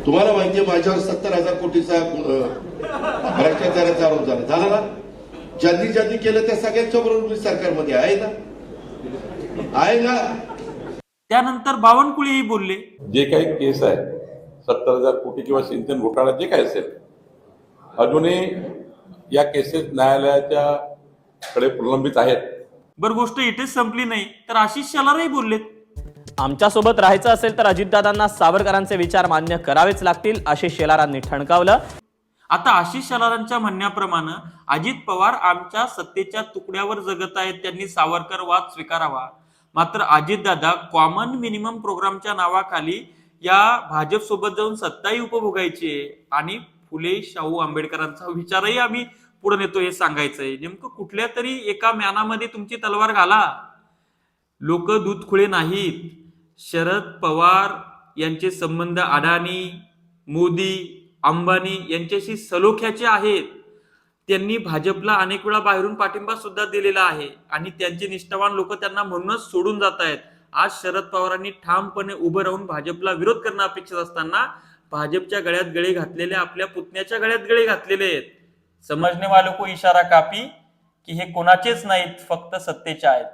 तुम्हाला माहितीये माझ्यावर 70,000 कोटीचा भ्रष्टाचाराचा आरोप झाला ना. ज्यांनी ज्यांनी केलं त्या सगळ्यांच्या बरोबर मी सरकारमध्ये आहे ना. त्यानंतर बावनकुळेही बोलले. जे काही केस आहे 70,000 कोटी किंवा सिंचन घोटाळा जे काय असेल, अजूनही या केसेस न्यायालयाच्या कडे प्रलंबित आहेत. बरं, गोष्ट इथेच संपली नाही, तर आशिष शेलारही बोललेत. आमच्यासोबत राहायचं असेल तर अजितदादांना सावरकरांचे विचार मान्य करावेच लागतील, आशिष शेलारांनी ठणकावलं. आता आशिष शेलारांच्या म्हणण्याप्रमाणे अजित पवार आमच्या सत्तेच्या तुकड्यावर जगत आहेत, त्यांनी सावरकर वाद स्वीकारावा. मात्र अजितदादा कॉमन मिनिमम प्रोग्रामच्या नावाखाली या भाजप सोबत जाऊन सत्ताही उपभोगायची आणि फुले शाहू आंबेडकरांचा विचारही आम्ही पुढे नेतो हे सांगायचंय. नेमकं कुठल्या तरी एका म्यानामध्ये तुमची तलवार घाला. लोक दूध खुळे नाहीत. शरद पवार यांचे संबंध अडाणी, मोदी, अंबानी यांच्याशी सलोख्याचे आहेत. त्यांनी भाजपला अनेक वेळा बाहेरून पाठिंबा सुद्धा दिलेला आहे आणि त्यांचे निष्ठावान लोक त्यांना म्हणूनच सोडून जात आहेत. आज शरद पवारांनी ठामपणे उभं राहून भाजपला विरोध करणं अपेक्षित असताना भाजपच्या गळ्यात गळे घातलेले, आपल्या पुतण्याच्या गळ्यात गळे घातलेले आहेत. समजणे वालों को इशारा काफी की हे कोणाचेच नाहीत, फक्त सत्तेचे आहेत.